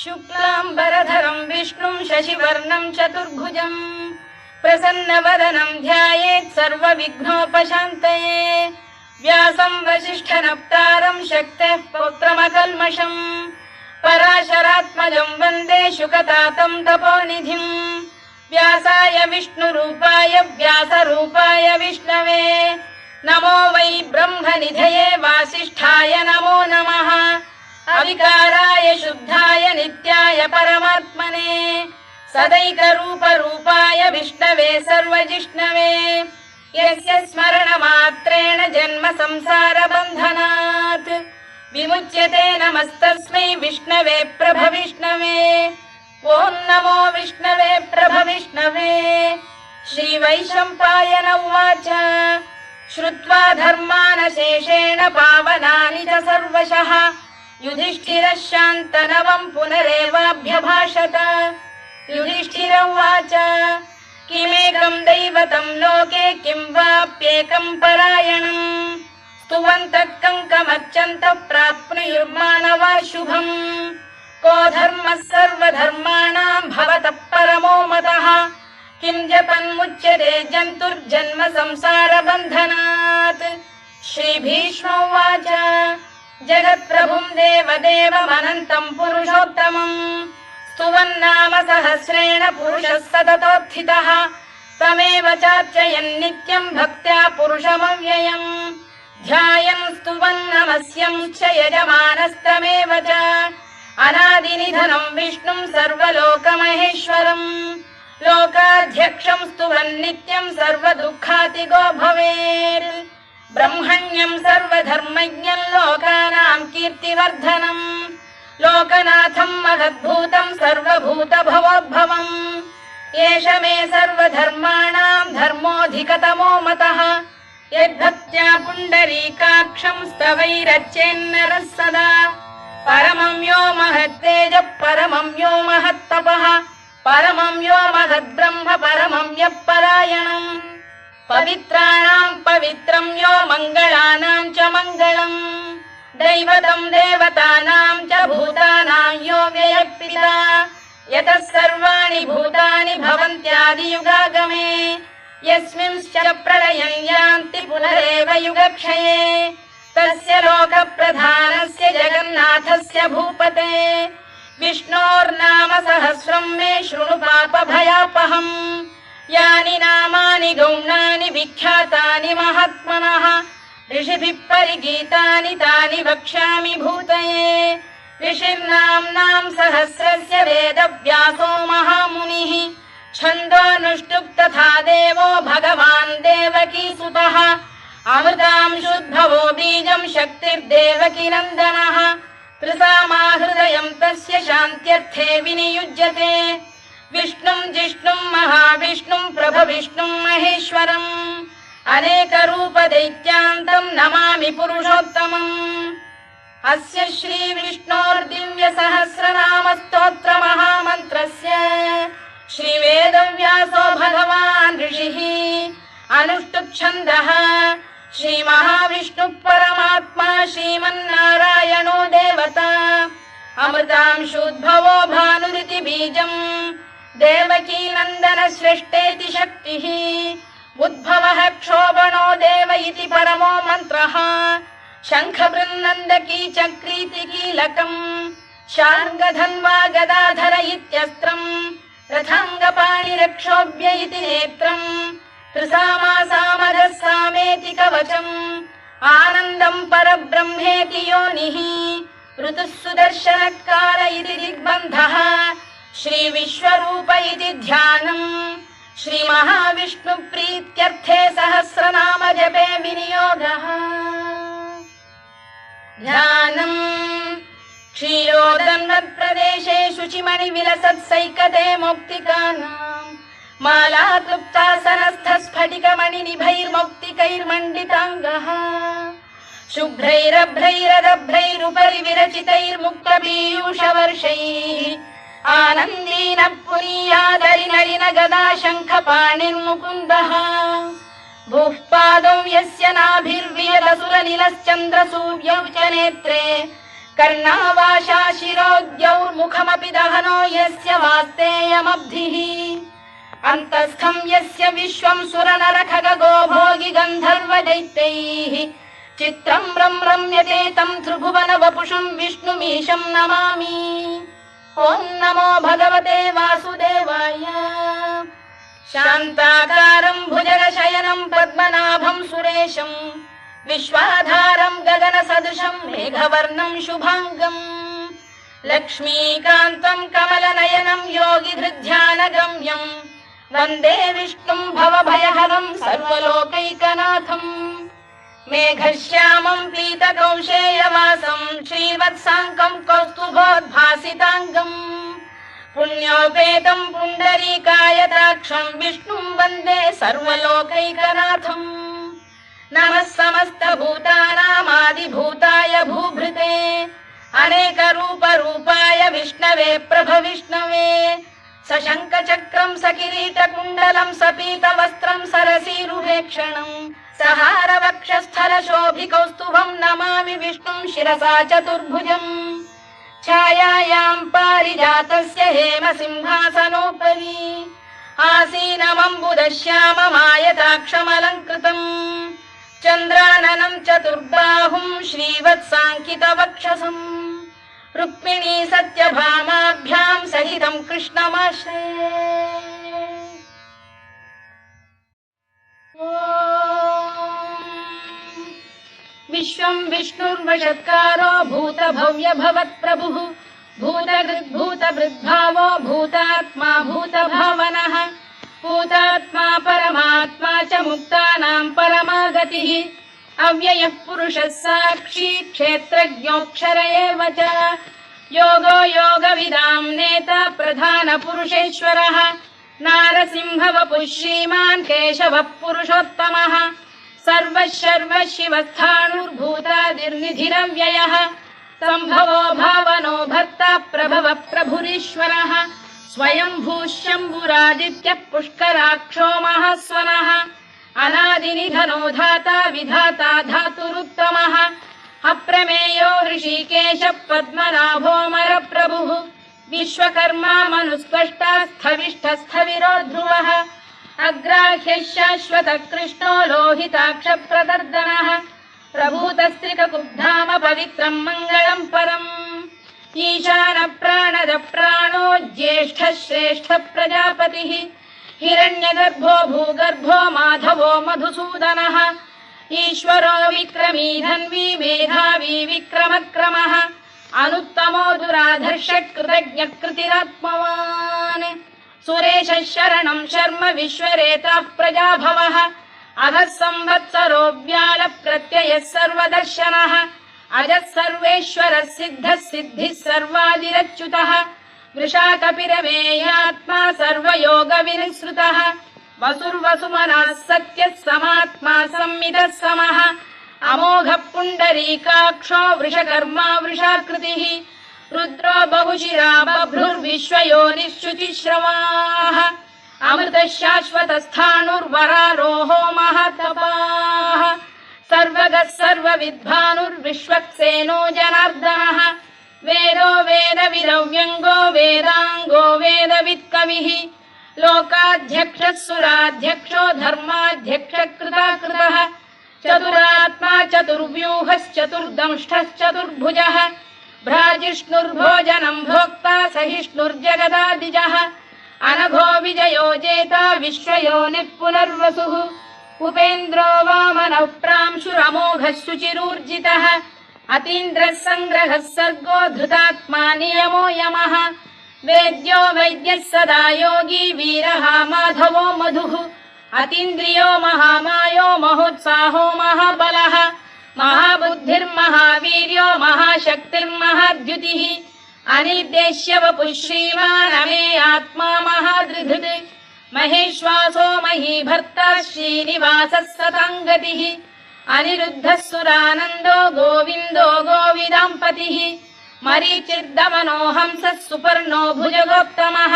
शुक्लाम्बरधरं विष्णुं शशिवर्णं चतुर्भुजं प्रसन्नवदनं ध्यायेत् सर्वविघ्नोपशान्तये। व्यासं वसिष्ठनप्तारं शक्तेः पौत्रमकल्मषम् पराशरात्मजं वन्दे शुकतातं तपोनिधिम्। व्यासाय विष्णुरूपाय व्यासरूपाय विष्णवे नमो वै ब्रह्मनिधये वासिष्ठाय नमो नमः। अविकाराय शुद्धाय नित्याय परमात्मने सदैकरूपरूपाय विष्णवे सर्वजिष्णवे यस्य स्मरणमात्रेण जन्म संसारबन्धनात् विमुच्यते नमस्तस्मै विष्णवे प्रभविष्णवे। ॐ नमो विष्णवे प्रभविष्णवे। श्रीवैशम्पायन उवाच श्रुत्वा धर्मानशेषेण पावनानि च सर्वशः युधिष्ठिरः शान्तनवं पुनरेवाभ्यभाषत। युधिष्ठिर उवाच किमेकं दैवतं लोके किं वाप्येकं परायणम् स्तुवन्तः कङ्कमर्चन्तः प्राप्नुयुर्मानवा शुभम्। को धर्मः सर्वधर्माणां भवतः परमो मतः किं जपन्मुच्यते जन्तुर्जन्म संसारबन्धनात्। श्रीभीष्म उवाच जगत्प्रभुं देवदेवमनन्तं पुरुषोत्तमम् स्तुवन्नाम सहस्रेण पुरुषः सततोत्थितः तमेव चार्चयन् नित्यं भक्त्या पुरुषमव्ययम् ध्यायन् स्तुवन् नमस्यं च यजमानस्तमेव च अनादिनिधनं विष्णुं सर्वलोकमहेश्वरम् लोकाध्यक्षं स्तुवन् नित्यं सर्वदुःखातिगो भवेत्। ब्रह्मण्यं सर्वधर्मज्ञं लोकानां कीर्तिवर्धनम् लोकनाथं महद्भूतं सर्वभूतभवोद्भवम् एष मे सर्वधर्माणां धर्मोऽधिकतमो मतः यद्भक्त्या पुण्डरीकाक्षं स्तवैरच्चेन्नरः सदा परमं यो महत्तेजः परमं यो महत्तपः परमं यो महद्ब्रह्म परमं यः परायणम् पवित्राणां पवित्रं यो मङ्गलानां च मङ्गलम् दैवतं देवतानां च भूतानां यो व्ययः यतः सर्वाणि भूतानि भवन्त्यादियुगागमे यस्मिंश्च प्रलयं यान्ति पुनरेव युगक्षये तस्य लोकप्रधानस्य जगन्नाथस्य भूपते विष्णोर्नाम सहस्रं मे शृणु पापभयापहम् यानि नामानि गौणानि विख्यातानि महात्मनः ऋषिभिः परिगीतानि तानि वक्ष्यामि भूतये। ऋषिर्नाम्नां सहस्रस्य वेदव्यासो महामुनिः छन्दोऽनुष्टुप् तथा देवो भगवान् देवकीसुतः अमृतांशुद्भवो बीजं शक्तिर्देवकीनन्दनः त्रिसामाहृदयं तस्य शान्त्यर्थे विनियुज्यते विष्णुं जिष्णुं महाविष्णुं प्रभविष्णुं महेश्वरम् अनेकरूपदैत्यान्तं नमामि पुरुषोत्तमम्। अस्य श्रीविष्णोर्दिव्यसहस्रनामस्तोत्रमहामन्त्रस्य श्रीवेदव्यासो भगवान् ऋषिः अनुष्टुप्छन्दः श्रीमहाविष्णुः परमात्मा श्रीमन्नारायणो देवता अमृतांशुद्भवो भानुरिति बीजम् देवकीनन्दन श्रेष्ठेति शक्तिः उद्भवः क्षोभणो देव इति परमो मन्त्रः शङ्खबृन्नन्दकी चक्रीति कीलकम् शार्ङ्गधन्वा गदाधर इत्यस्त्रम् रथाङ्गपाणिरक्षोभ्य इति नेत्रम् त्रिसामासामरः सामेति कवचम् आनन्दं परब्रह्मेति योनिः ऋतुः सुदर्शनकार इति दिग्बन्धः श्रीविश्वरूप इति ध्यानम् श्रीमहाविष्णुप्रीत्यर्थे सहस्रनाम जपे विनियोगः। ध्यानम् क्षीरोदन्वत्प्रदेशे शुचिमणिविलसत्सैकते मौक्तिकानाम् मालाक्लुप्तासनस्थस्फटिकमणिनिभैर्मौक्तिकैर्मण्डिताङ्गः शुभ्रैरभ्रैरदभ्रैरुपरि विरचितैर्मुक्तपीयूषवर्षैः आनन्दीनः पुनीयादरिनलिन गदा शङ्खपाणिर्मुकुन्दः भूः पादौ यस्य नाभिर्वियदसुरनिलश्चन्द्रसूर्यौ च नेत्रे कर्णावाशा शिरोद्यौर्मुखमपि दहनो यस्य वास्तेयमब्धिः अन्तस्थं यस्य विश्वं सुरनरखगो भोगि गन्धर्वदैत्यैः चित्रं रम्यते तं त्रिभुवन वपुषं विष्णुमीशं नमामि। ॐ नमो भगवते वासुदेवाय। शान्ताकारं भुजगशयनं पद्मनाभं सुरेशं विश्वाधारं गगनसदृशं मेघवर्णं शुभाङ्गं लक्ष्मीकान्तं कमलनयनं योगिधृध्यानगम्यं वन्दे विष्णुं भवभयहरं सर्वलोकैकनाथम्। मेघश्यामं पीतकौशेयवासं श्रीवत्साङ्कं कौस्तुभोद्भासिताङ्गम् पुण्योपेतं पुण्डरीकायताक्षं विष्णुं वन्दे सर्वलोकैकनाथम्। नमः समस्तभूतानामादिभूताय भूभृते अनेकरूपरूपाय विष्णवे प्रभविष्णवे सशङ्खचक्रं सकिरीटकुण्डलं सपीतवस्त्रं सरसीरुहेक्षणं सहारवक्षस्थलशोभिकौस्तुभं नमामि विष्णुं शिरसा चतुर्भुजम्। छायायां पारिजातस्य हेमसिंहासनोपरि आसीनमम्बुदश्याममायताक्षमलङ्कृतम् चन्द्राननं चतुर्बाहुं श्रीवत्साङ्कितवक्षसम् रुक्मिणी सत्यभामाभ्यां सहितं कृष्णमाश्रये। विश्वं विष्णुर्वषत्कारो भूतभव्य भवत्प्रभुः भूतभृद्भावो भूतात्मा भूतभावनः भूतात्मा परमात्मा च मुक्तानां परमागतिः अव्ययः पुरुषः साक्षी क्षेत्रज्ञोऽक्षर एव च योगो योगविदां नेता प्रधानपुरुषेश्वरः नारसिंहवपुः श्रीमान् केशवः पुरुषोत्तमः सर्वः शर्वः शिवस्थाणुर्भूतादिर्निधिरव्ययः सम्भवो भावनो भर्ता प्रभवः प्रभुरीश्वरः स्वयंभूः शम्भुरादित्यः पुष्कराक्षो महास्वनः अनादिनिधनो धाता विधाता धातुरुत्तमः अप्रमेयो ऋषिकेशः पद्मनाभोऽमरप्रभुः विश्वकर्मा मनुस्पष्टा स्थविष्ठस्थविरो ध्रुवः अग्राह्यः शाश्वतः कृष्णो लोहिताक्षप्रदर्दनः प्रभूतस्त्रिककुब्धाम पवित्रं मङ्गलं परम् ईशानप्राणदः प्राणो ज्येष्ठः श्रेष्ठः प्रजापतिः हिरण्यगर्भो भूगर्भो माधवो मधुसूदनः ईश्वरो विक्रमी धन्वी मेधावी विक्रमक्रमः अनुत्तमो दुराधर्षः कृतज्ञः कृतिरात्मवान् सुरेशः शरणं शर्म विश्वरेताः प्रजाभवः अधः संवत्सरो व्यालः प्रत्ययः सर्वदर्शनः अजः सर्वेश्वरः सिद्धः सिद्धिः सर्वादिरच्युतः वृषाकपिरमेयात्मा सर्वयोगविनिसृतः वसुर्वसुमनः सत्यः समात्मा संमितः समः अमोघः पुण्डरीकाक्षो वृषकर्मा वृषाकृतिः रुद्रो बहुशिरा बभ्रुर्विश्वयोनिश्रुतिश्रवाः अमृतः शाश्वतस्थाणुर्वरारोहो महातपाः सर्वगः सर्वविद्भानुर्विश्वक्सेनो जनार्दनः वेदो वेदविदव्यङ्गो वेदाङ्गो वेदवित्कविः लोकाध्यक्षः सुराध्यक्षो धर्माध्यक्षः कृताकृतः चतुरात्मा चतुर्व्यूहश्चतुर्दंष्टश्चतुर्भुजः भ्राजिष्णुर्भोजनं भोक्ता सहिष्णुर्जगदादिजः अनघो विजयो जेता विश्वयोनिः पुनर्वसुः उपेन्द्रो वामनः प्रांशुरमोघः शुचिरूर्जितः अतीन्द्रः सङ्ग्रहः सर्गो धृतात्मा नियमो यमः वेद्यो वैद्यः सदा योगी वीरः माधवो मधुः अतीन्द्रियो महामायो महोत्साहो महाबलः महाबुद्धिर्महावीर्यो महाशक्तिर्महाद्युतिः अनिर्देश्य वपुः श्रीमान् अमे आत्मा महाधृधृत् महेश्वासो महीभर्ता श्रीनिवासः सताङ्गतिः अनिरुद्धः सुरानन्दो गोविन्दो गोविदाम्पतिः मरीचिर्दमनो हंसः सुपर्णो भुजगोत्तमः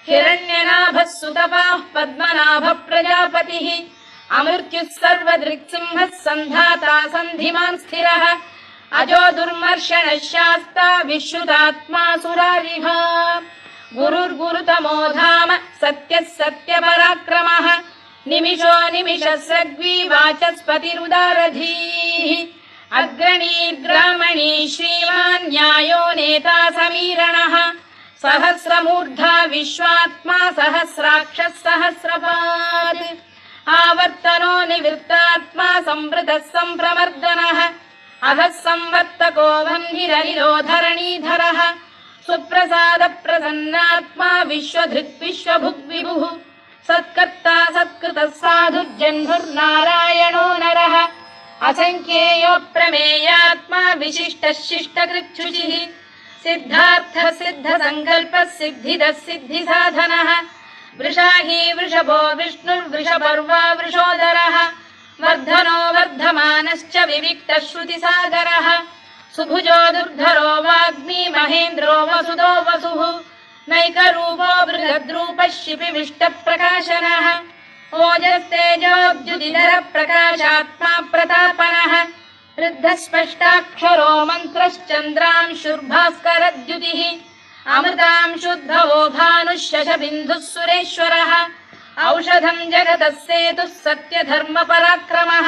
हिरण्यनाभः सुतपाः पद्मनाभः प्रजापतिः अमृत्युः सर्वदृक्सिंहः सन्धाता सन्धिमान् स्थिरः अजो दुर्मर्षणः शास्ता विश्रुतात्मा सुरारिः गुरुर्गुरुतमो धाम सत्यः सत्यपराक्रमः निमिषो निमिषस्रग्वी वाचस्पतिरुदारधीः अग्रणी श्रीमान् न्यायो नेता समीरणः सहस्रमूर्धा विश्वात्मा सहस्राक्षः सहस्रपात् आवर्तनो निवृत्तात्मा संवृतः सम्प्रमर्दनः अधः संवर्तको वह्निरनिरो धरणीधरः सुप्रसाद प्रसन्नात्मा विश्वधृक् विश्वभुग्विभुः सत्कर्ता सत्कृतः साधुर्जह्नुर्नारायणो नरः असंख्येयो प्रमेयात्मा विशिष्टः शिष्टकृच्छुचिः सिद्धार्थः सिद्धसङ्कल्पः सिद्धिदः सिद्धिसाधनः वृषाही वृषभो विष्णुर्वृषपर्वा वृषोदरः वर्धनो वर्धमानश्च विविक्तः श्रुतिसागरः सुभुजो दुर्धरो वाग्मी महेन्द्रो वसुदो वसुः नैकरूपो बृहद्रूपः शिपिविष्टप्रकाशनः ओजस्तेजोद्युतिधरः प्रकाशात्मा प्रतापनः ऋद्धस्पष्टाक्षरो मन्त्रश्चन्द्रांशुर्भास्करद्युतिः अमृतांशुद्धवो भानुः शशबिन्दुः सुरेश्वरः औषधम् जगतः सेतुः सत्यधर्मपराक्रमः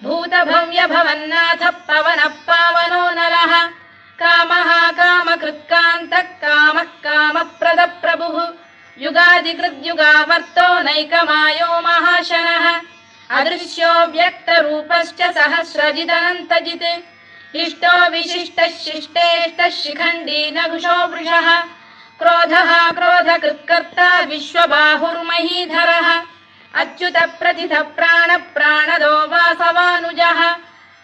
भूतभव्यभवन्नाथः पवनः पावनो नरः कामः कामकृत्कान्तः कामः कामप्रदप्रभुः युगादिकृद्युगावर्तो नैकमायो महाशनः अदृश्यो व्यक्तरूपश्च सहस्रजिदनन्तजित् इष्टो विशिष्टः शिष्टेष्टः शिखण्डी नघुषो वृषः क्रोधः क्रोधकृत्कर्ता विश्वबाहुर्महीधरः अच्युत प्रतिथ प्राण प्राणदो वासवानुजः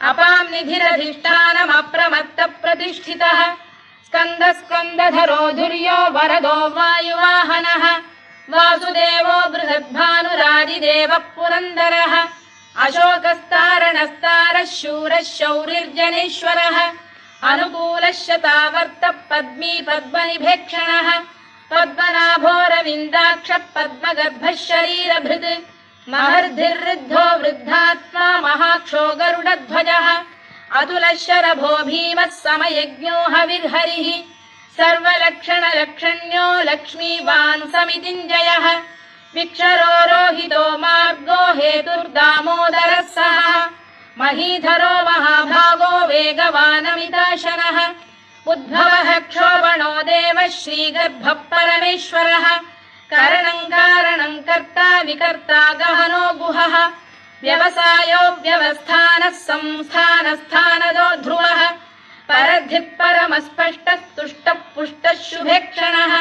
अपां निधिरधिष्ठानमप्रमत्त प्रतिष्ठितः स्कन्द स्कन्दधरो धुर्यो वरदो वायुवाहनः वासुदेवो बृहद्भानुरादिदेवः पुरन्दरः अशोकस्तारणस्तारः शूरः शौरिर्जनेश्वरः अनुकूलः शतावर्तः पद्मी पद्मनिभेक्षणः पद्मनाभोरविन्दाक्षः पद्मगर्भः शरीरभृत् महर्धिर्वृद्धो वृद्धात्मा महाक्षो गरुडध्वजः अतुलः शरभो भीमः समयज्ञो हविर्हरिः सर्वलक्षणलक्षण्यो लक्ष्मीवान् समितिञ्जयः विक्षरो रोहितो मार्गो हेतुर्दामोदरः सः महीधरो महाभागो वेगवानमिताशनः उद्भवः क्षोभणो देवः श्रीगर्भः परमेश्वरः करणं कारणं कर्ता विकर्ता गहनो गुहः व्यवसायो व्यवस्थानः संस्थानस्थानदो ध्रुवः परद्धिः परमस्पष्टः तुष्टः पुष्टः शुभेक्षणः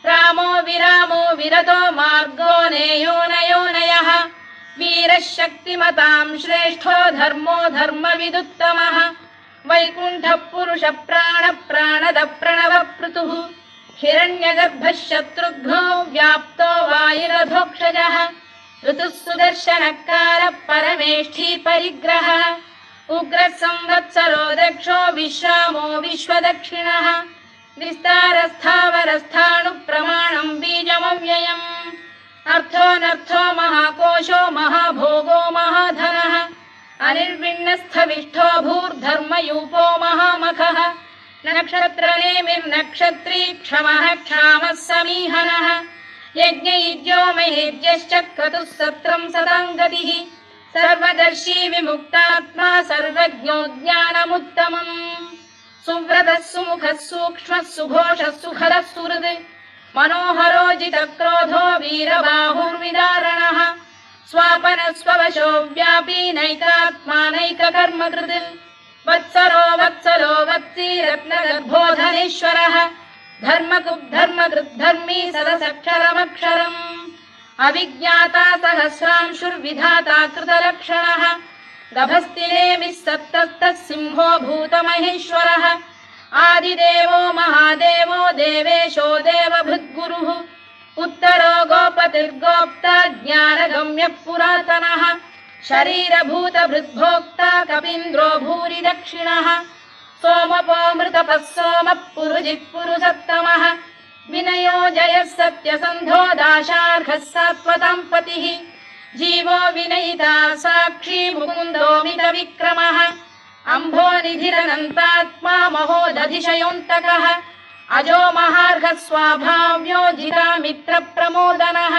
रामो विरामो विरतो मार्गो नेयो नयोनयः वीरः शक्तिमतां श्रेष्ठो धर्मो धर्मविदुत्तमः वैकुण्ठः पुरुष प्राण प्राणद प्रणव पृतुः हिरण्यगर्भः शत्रुघ्नो व्याप्तो वायुरधोक्षजः ऋतुः सुदर्शनकारः परमेष्ठी परिग्रहः उग्रः संवत्सरो दक्षो विश्रामो विश्वदक्षिणः विस्तारस्थावरस्थाणुः प्रमाणं बीजमव्ययम् अर्थोऽनर्थो महाकोशो महाभोगो महाधनः अनिर्विण्णस्थविष्ठो भूर्धर्मयूपो महामखः नक्षत्रनेमिर्नक्षत्री क्षमः क्षामः समीहनः यज्ञयुज्यो महेज्यश्च क्रतुः सत्रं सदां गतिः सर्वदर्शी विमुक्तात्मा सर्वज्ञो ज्ञानमुत्तमम् सुव्रतः सुमुखः सूक्ष्मः सुघोषः सुखदः सुहृद् मनोहरो जितक्रोधो वीरबाहुर्विदारणः स्वापनः स्ववशो व्यापी नैकात्मा नैककर्मकृत् वत्सरो वत्सलो वत्सी रत्नगर्भोधनेश्वरः धर्मकृद्धर्मी सदसक्षरमक्षरम् अविज्ञाता सहस्रांशुर्विधाता कृतलक्षणः गभस्तिनेमिः सप्तस्तः सिंहो भूतमहेश्वरः आदिदेवो महादेवो देवेशो देवभृद्गुरुः उत्तरो गोपतिर्गोप्ता ज्ञानगम्यः पुरातनः शरीरभूतभृद्भोक्ता कपीन्द्रो भूरि दक्षिणः सोमपोऽमृतपः सोमः पुरुजिः पुरुषत्तमः विनयो जयः सत्यसन्धो दाशार्हः सात्वतां पतिः जीवो विनयिता साक्षी मुकुन्दो मितविक्रमः अम्भोनिधिरनन्तात्मा महोदधिशयोऽन्तकः अजो महार्घः स्वाभाव्यो जितामित्रप्रमोदनः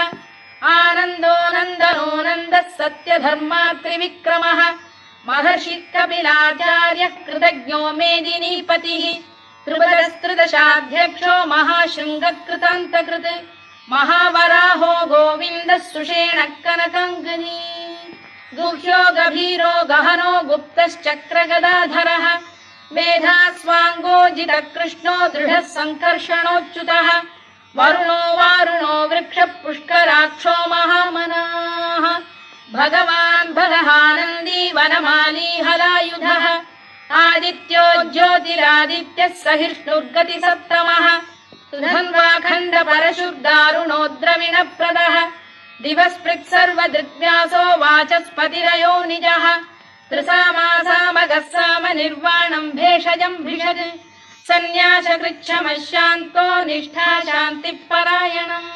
आनन्दो नन्दनो नन्दः सत्यधर्मात्रिविक्रमः महर्षि कपिलाचार्यः कृतज्ञो मेदिनीपतिः त्रिपदस्त्रिदशाध्यक्षो महाशृङ्गकृतान्तकृत् महावराहो गोविन्दः सुषेणः कनकाङ्गनी गुह्यो गभीरो गहनो गुप्तश्चक्रगदाधरः मेधास्वाङ्गो जितकृष्णो दृढः सङ्कर्षणोच्युतः वरुणो वारुणो वृक्षः पुष्कराक्षो महामनाः भगवान् बलहानन्दी वनमाली हलायुधः आदित्यो ज्योतिरादित्यः सहिष्णुर्गतिसप्तमः सुधन्वाखण्ड परशुर्दारुणो द्रविणप्रदः दिवस्पृक् सर्वदृग्व्यासो वाचस्पतिरयो निजः त्रिसामासामगः साम निर्वाणम् भेषजम् भिषज सन्न्यासकृच्छमः शान्तो निष्ठा शान्तिः परायणम्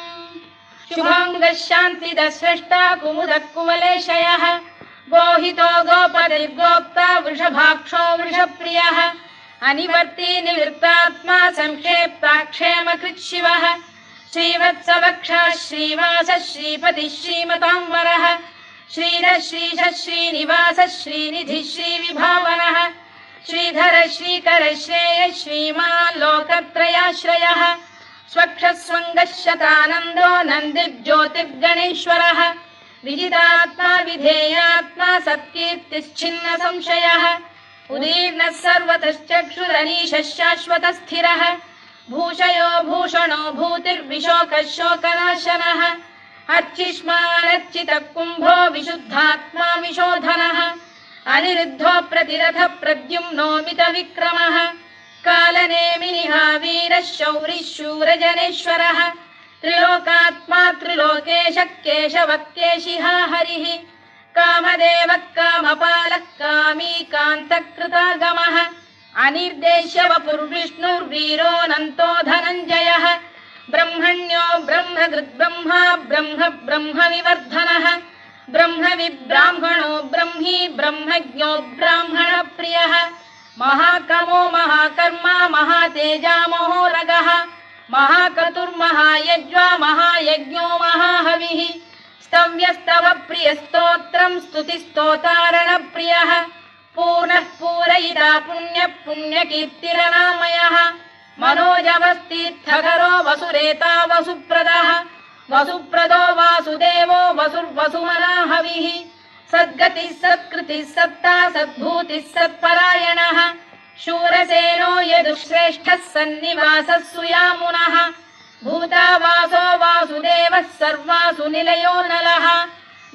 शुभाङ्गः शान्तिदः स्रष्टा कुमुदः कुवलेशयः गोहितो गोपतिर्गोप्ता वृषभाक्षो वृषप्रियः अनिवर्ती निवृत्तात्मा संक्षेप्ताक्षेमकृत् शिवः श्रीवत्सवक्षः श्रीवासः श्रीपतिः श्रीमताम्बरः श्रीधः श्रीशः श्रीनिवासः श्रीनिधिः श्रीविभावनः श्रीधरः श्रीकरः श्रेयः श्रीमान् लोकत्रयाश्रयः स्वक्षः स्वङ्गः शतानन्दो नन्दिर्ज्योतिर्गणेश्वरः विजितात्मा विधेयात्मा सत्कीर्तिश्छिन्न संशयः उदीर्णः सर्वतश्चक्षुरनीशः शाश्वतः स्थिरः भूषयो भूषणो भूतिर्विशोकः शोकनाशनः अर्चिष्मानर्चितः कुम्भो विशुद्धात्मा विशोधनः अनिरुद्धो प्रतिरथः प्रद्युम्नो मितविक्रमः कालनेमिनिः वीरः शौरिः शूरजनेश्वरः त्रिलोकात्मा त्रिलोकेशः केशवः केशिः हरिः कामदेवः कामपालः कामी कान्तकृतागमः अनिर्देश्य वपुर्विष्णुर्वीरोऽनन्तो धनञ्जयः ब्रह्मण्यो ब्रह्मकृद्ब्रह्मा ब्रह्म ब्रह्मविवर्धनः ब्रह्मविब्राह्मणो ब्रह्मी ब्रह्मज्ञो ब्राह्मणप्रियः महाकमो महाकर्मा महातेजा महोरगः महाक्रतुर्महायज्वा महायज्ञो महाहविः स्तव्यस्तव प्रियस्तोत्रम् स्तुतिस्तोतारणप्रियः पूर्णः पूरयिता पुण्यः पुण्यकीर्तिरनामयः मनोजवस्तीर्थकरो वसुरेता वसुप्रदः वसुप्रदो वासुदेवो वसुर्वसुमनाहविः सद्गतिः सत्कृतिः सत्ता सद्भूतिः सत्परायणः शूरसेनो यदुश्रेष्ठः सन्निवासः सुयामुनः भूतावासो वासुदेवः सर्वासु निलयो नलः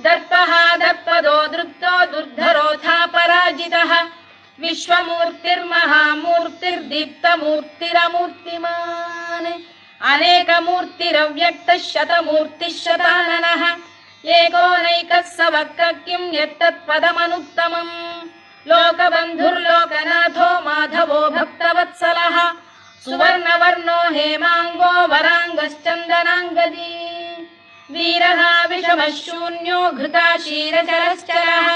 दर्पः दर्पदो दृप्तो दुर्धरोऽथा पराजितः विश्वमूर्तिर्महामूर्तिर्दीप्तमूर्तिरमूर्तिमान् अनेकमूर्तिरव्यक्तः शतमूर्तिः शताननः एकोनैकः स वक्र किं यत्तत्पदमनुत्तमम् लोकबन्धुर्लोकनाथो माधवो भक्तवत्सलः सुवर्णवर्णो हेमाङ्गो वराङ्गश्चन्दनाङ्गदी वीरः विषमः शून्यो घृता क्षीरचरश्चरः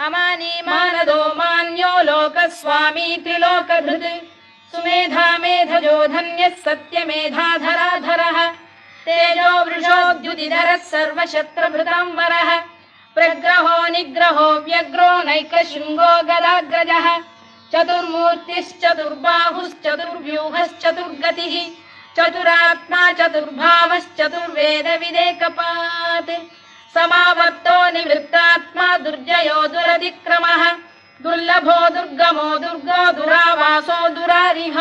अमानी मानदो मान्यो लोकस्वामी त्रिलोकधृत् सुमेधा मेधजो धन्यः सत्यमेधाधराधरः तेजो वृषोद्युतिधरः सर्वशत्रभृताम्बरः प्रग्रहो निग्रहो व्यग्रो नैकशृङ्गो गदाग्रजः चतुर्मूर्तिश्चतुर्बाहुश्चतुर्व्यूहश्चतुर्गतिः चतुरात्मा चतुर्भावश्चतुर्वेदविदेकपात् समावर्तो निवृत्तात्मा दुर्जयो दुरतिक्रमः दुर्लभो दुर्गमो दुर्गो दुरावासो दुरारिः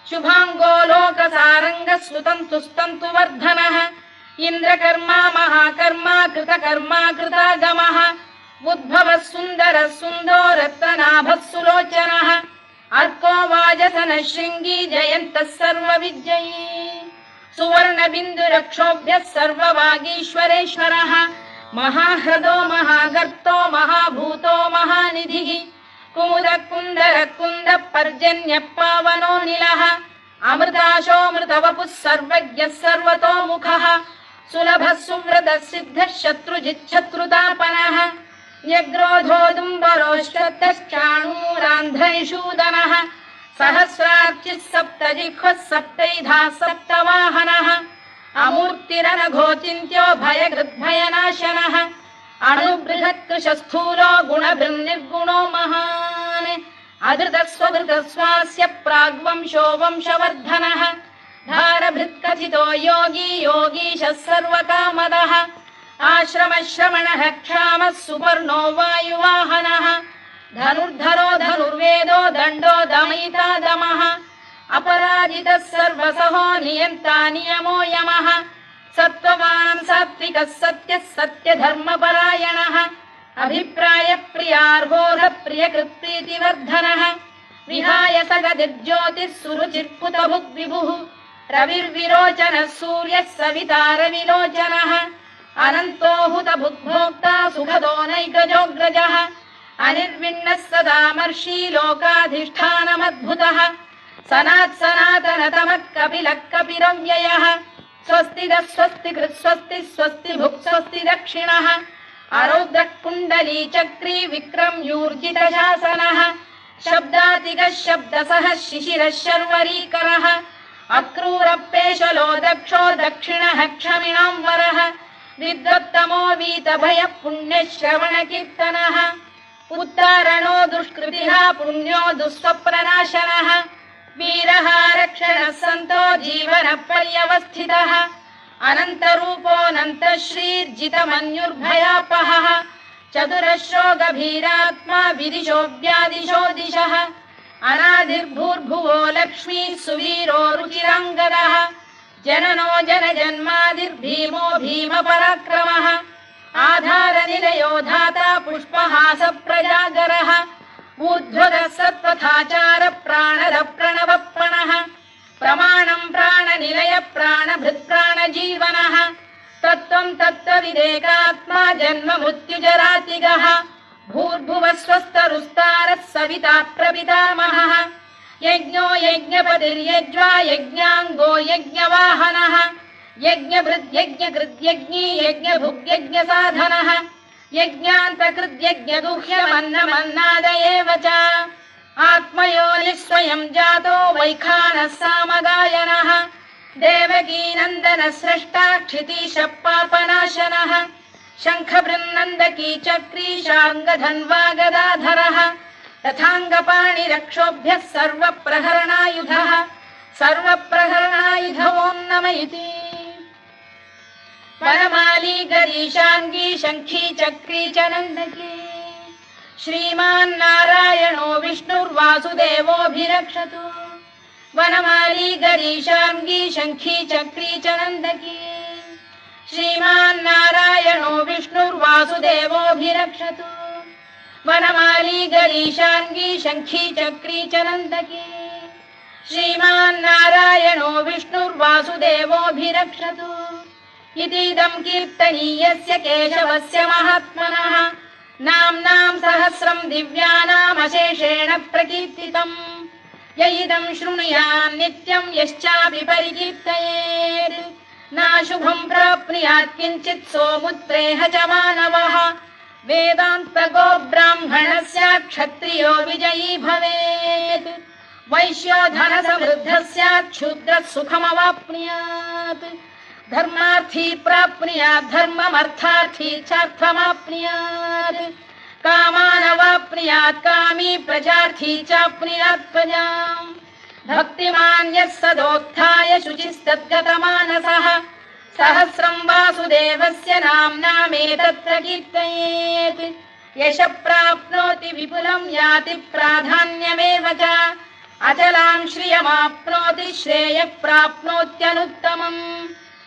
शुभाङ्गो लोकसारङ्गः सुतन्तुस्तन्तु वर्धनः इन्द्रकर्मा महाकर्मा कृतकर्मा कृतागमः उद्भवः सुन्दरः सुन्दो रत्ननाभः सुलोचनः अर्को वाजसनः शृङ्गी जयन्तः सर्वविजयी सुवर्णबिन्दुरक्षोभ्यः सर्ववागीश्वरेश्वरः महाह्रदो महागर्तो महाभूतो महानिधिः कुमुद कुन्दर कुन्द पर्जन्यः पावनो निलः अमृताशोऽमृतवपुः सर्वज्ञः सर्वतोमुखः सुलभः सुव्रतः सिद्धः शत्रुजिच्छत्रुतापनः न्यग्रोधोदुम्बरोश्वत्तश्चाणूरान्ध्रैषूदनः सहस्रार्चिः सप्तजिह्वः सप्तैधा सप्तवाहनः अमूर्तिरनघोचिन्त्यो भयकृद्भयनाशनः अणुबृहत्कृशस्थूलो गुणभृन्निर्गुणो महान् अधृतस्वधृतस्वास्य प्राग्वंशो वंशवर्धनः धारभृत्कथितो योगी योगीशः सर्वकामदः आश्रमश्रमणः क्षामः सुपर्णो वायुवाहनः धनुर्धरो धनुर्वेदो दण्डो दमयिता दमः अपराजितः सर्वसहो नियन्ता नियमो यमः सत्त्ववान् सात्विकः सत्यः सत्यधर्मपरायणः अभिप्रायप्रियार्होरप्रियकृत्प्रीतिवर्धनः विहाय सगदिर्ज्योतिः सुरुचिर्कुतभुग्विभुः रविर्विरोचनः सूर्यः सवितारविलोचनः अनन्तो हुतभुग्भोक्ता सुखदो नैकजोऽग्रजः अनिर्विण्णः सदामर्षी लोकाधिष्ठानमद्भुतः सनातनतमः कपिलः कपिरव्ययः स्वस्तिदः स्वस्तिकृत् स्वस्ति स्वस्ति भुक् स्वस्ति दक्षिणः आरौद्रः कुण्डली चक्री विक्रम्यूर्जितशासनः शब्दातिगः शब्दसः शिशिरः शर्वरीकरः अक्रूरपेशलो दक्षो दक्षिणः क्षमिणां वरः विद्वत्तमो वीतभयः पुण्यश्रवणकीर्तनः उत्तारणो दुष्कृतिः पुण्यो दुःस्वप्ननाशनः वीरः रक्षणः सन्तो जीवनपर्यवस्थितः अनन्तरूपोऽनन्तश्रीर्जितमन्युर्भयापहः चतुरश्रो गभीरात्मा विदिशो व्यादिशो दिशः अनादिर्भूर्भुवो लक्ष्मीः सुवीरो रुचिराङ्गदः जननो जनजन्मादिर्भीमो भीमपराक्रमः आधारनिलयो धाता पुष्पहासप्रजागरः ऊर्ध्वगः सत्त्वथाचार प्राणदः प्रणवप्रणः प्रमाणं प्राणनिलय प्राणभृत्प्राणजीवनः तत्त्वं तत्त्वविदेकात्मा जन्म मृत्युजरातिगः भूर्भुवः स्वस्तरुस्तारः सविता प्रपितामहः यज्ञो यज्ञपतिर्यज्वा यज्ञाङ्गो यज्ञवाहनः यज्ञभृद्यज्ञकृद्यज्ञी यज्ञभुग्यज्ञसाधनः यज्ञान्तकृद्यज्ञगुह्यमन्नमन्नाद एव च आत्मयोनिः स्वयं जातो वैखानः सामगायनः देवकीनन्दनः स्रष्टा क्षितीशः पापनाशनः शङ्खबृन्नन्दकी चक्री शार्ङ्गधन्वा गदाधरः तथाङ्गपाणिरक्षोभ्यः सर्वप्रहरणायुधः सर्वप्रहरणायुधवो नम इति वनमाली गरीशाङ्गी शङ्खी चक्री च नन्दकी श्रीमान्नारायणो विष्णुर्वासुदेवोऽभिरक्षतु वनमाली गरीशाङ्गी शङ्खी चक्री च नन्दकी श्रीमान्नारायणो विष्णुर्वासुदेवोऽभिरक्षतु वनमाली गरीशाङ्गी शङ्खी चक्री च नन्दकी श्रीमान्नारायणो विष्णुर्वासुदेवोऽभिरक्षतु इतीदं कीर्तनीयस्य केशवस्य महात्मनः नाम्नां सहस्रं दिव्यानामशेषेण प्रकीर्तितम् य इदं शृणुयान् नित्यं यश्चापि परिकीर्तयेत् नाशुभं प्राप्नुयात् किञ्चित् सोमुत्रेह च मानवः वेदान्तको ब्राह्मणः स्यात् क्षत्रियो विजयी भवेत् वैश्यो धनसमृद्धः स्यात् शूद्रः सुखमवाप्नुयात् धर्मार्थी प्राप्नुयात् धर्ममर्थार्थी चार्थमाप्नुयात् कामानवाप्नुयात् कामी प्रजार्थी चाप्नुयात् प्रजाम् भक्तिमान् यः सदोत्थाय शुचिस्तद्गतमानसः सहस्रं वासुदेवस्य नाम्नामेतत्र कीर्तयेत् यशः प्राप्नोति विपुलं याति प्राधान्यमेव च अचलां श्रियमाप्नोति श्रेयः प्राप्नोत्यनुत्तमम्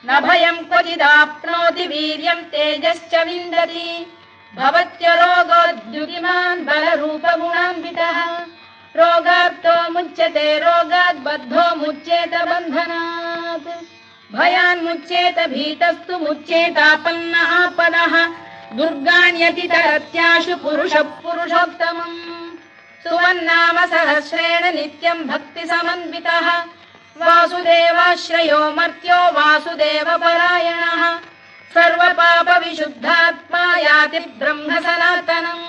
न भयं क्वचिदाप्नोति वीर्यं तेजश्च विन्दति भवत्यरोगोद्युतिमान् बलरूपगुणान्वितः रोगार्तो मुच्यते रोगात् बद्धो मुच्येत बन्धनात् भयान्मुच्येत भीतस्तु मुच्येतापन्न आपदः दुर्गाण्यतितरत्याशु पुरुषः पुरुषोत्तमम् सुवन्नाम सहस्रेण नित्यं भक्तिसमन्वितः वासुदेवाश्रयो मर्त्यो वासुदेवपरायणः सर्वपापविशुद्धात्मा याति ब्रह्म सनातनम्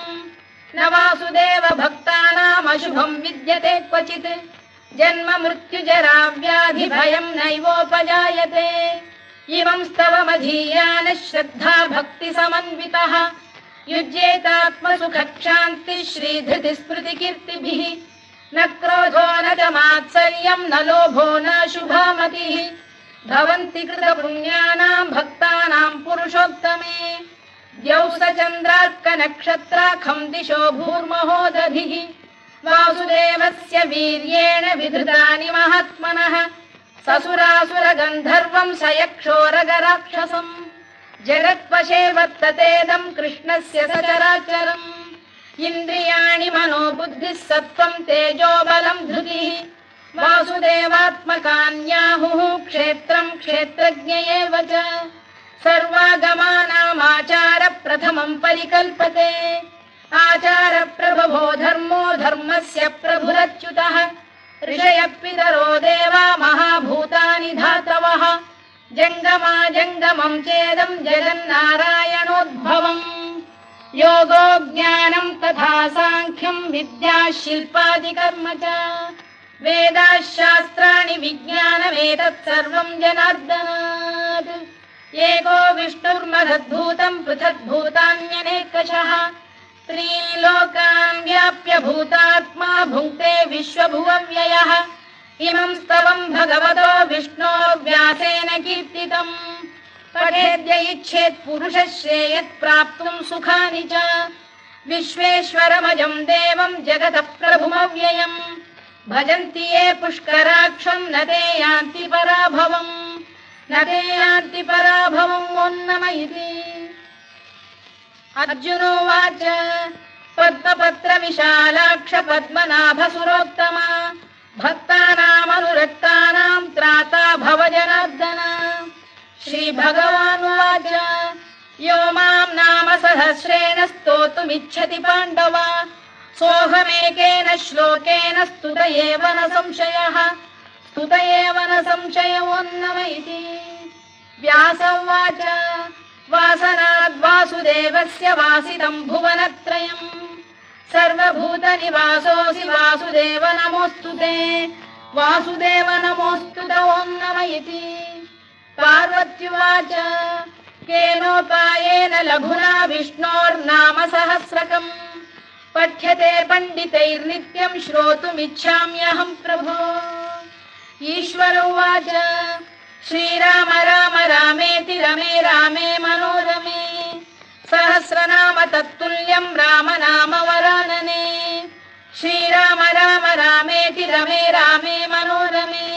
न वासुदेव भक्तानामशुभं विद्यते क्वचित् जन्म मृत्युजरा व्याधि भयं नैवोपजायते इमं स्तवमधीयानः श्रद्धा भक्ति समन्वितः युज्येतात्मसुखक्षान्तिः श्रीधृतिस्मृतिकीर्तिभिः न क्रोधो न च मात्सर्यं न लोभो न शुभामतिः भवन्ति कृतपुण्यानां भक्तानां पुरुषोत्तमे द्यौः स चन्द्रार्कनक्षत्राखं दिशो भूर्महो दधिः वासुदेवस्य वीर्येण विधृतानि महात्मनः ससुरासुरगन्धर्वं स यक्षोरगराक्षसम् जगत्वशे वर्ततेदं कृष्णस्य सचराचरम् इन्द्रियाणि मनो बुद्धिः सत्त्वं तेजो बलं धृतिः वासुदेवात्मकान्याहुः क्षेत्रं क्षेत्रज्ञ एव च सर्वागमानामाचार प्रथमं परिकल्पते आचार प्रभवो धर्मो धर्मस्य प्रभुरच्युतः ऋषयः पितरो देवा महाभूतानि धातवः जङ्गमा जङ्गमं चेदं जगन्नारायणोद्भवम् योगो ज्ञानं तथा साङ्ख्यं विद्या शिल्पादिकर्म च वेदाः शास्त्राणि विज्ञानमेतत् सर्वं जनार्दनात् एको विष्णुर्महद्भूतं पृथग्भूतान्यनेकशः त्रीन् लोकान् व्याप्य भूतात्मा भुङ्क्ते विश्वभुवव्ययः इमं स्तवं भगवतो विष्णोर्व्यासेन कीर्तितम् पठेद्य इच्छेत् पुरुषः श्रेयत् प्राप्तुं सुखानि च विश्वेश्वरमजं देवं जगतः प्रभुमव्ययम् भजन्ति ये पुष्कराक्षं न ते यान्ति पराभवम् न ते यान्ति पराभवम् ओन्नम इति अर्जुनोवाच पद्मपत्र विशालाक्ष पद्मनाभ सुरोत्तमा भक्तानामनुरक्तानां त्राता भव जनार्दन श्रीभगवानुवाच यो मां नाम सहस्रेण स्तोतुमिच्छति पाण्डव सोऽहमेकेन श्लोकेन स्तुत एव न संशयः स्तुत एव न संशयोन्नम इति व्यास उवाच वासनाद्वासुदेवस्य वासितं भुवनत्रयम् सर्वभूतनिवासोऽसि वासुदेव नमोऽस्तु ते वासुदेव नमोऽस्तु ते ओन्नम इति पार्वत्युवाच केनोपायेन लघुना विष्णोर्नाम सहस्रकम् पठ्यते पण्डितैर्नित्यं श्रोतुमिच्छाम्यहं प्रभो ईश्वर उवाच श्रीराम राम रामेति रमे रामे मनोरमे सहस्रनाम तत्तुल्यं राम नाम वरानने श्रीराम राम रामेति रमे रामे मनोरमे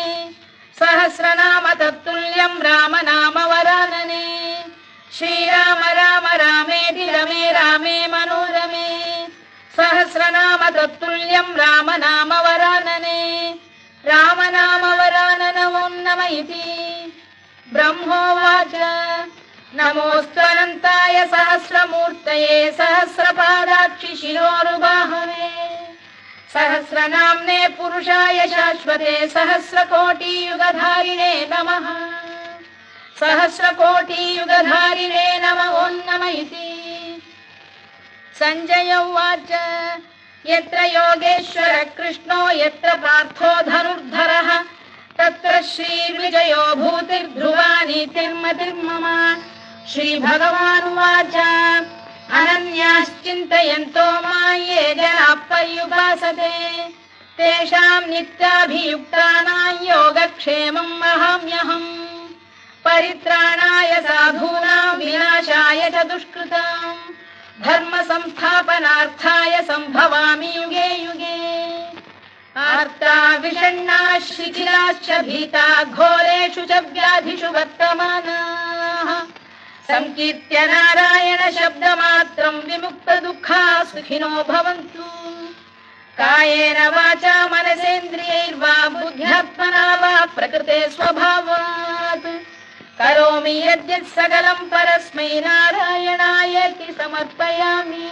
सहस्रनाम तत्तुल्यं राम नाम वरानने श्रीराम राम रामेति रमे रामे मनोरमे सहस्रनाम तत्तुल्यं राम नाम वरानने राम नाम वरानन ओन्नम इति ब्रह्मोवाच नमोऽस्त्वनन्ताय सहस्रमूर्तये सहस्रपादाक्षि शिरोरुबाहवे सहस्रनाम्ने पुरुषाय शाश्वते सहस्रकोटियुगधारिणे नमः सहस्रकोटियुगधारिणे नमः ओन्नम इति सञ्जय उवाच यत्र योगेश्वर कृष्णो यत्र पार्थो धनुर्धरः तत्र श्रीविजयो भूतिर्ध्रुवा नीतिर्मतिर्मम श्रीभगवानुवाच अनन्याश्चिन्तयन्तो मां ये जनाः पर्युपासते तेषां नित्याभियुक्तानां योगक्षेमं वहाम्यहम् परित्राणाय साधूनां विनाशाय च दुष्कृताम् धर्म संस्थापनार्थाय संभवामि युगे युगे आर्ता विषण्णा शिथिलाश्च भीता घोरेषु च व्याधिषु वर्तमानाः संकीर्त्य नारायण शब्दमात्रं विमुक्त दुःखाः सुखिनो भवन्तु कायेन वाचा मनसेन्द्रियैर्वा बुद्ध्यात्मना वा प्रकृते स्वभावात् करोमि यद्यत् सकलं परस्मै नारायणायेति समर्पयामि।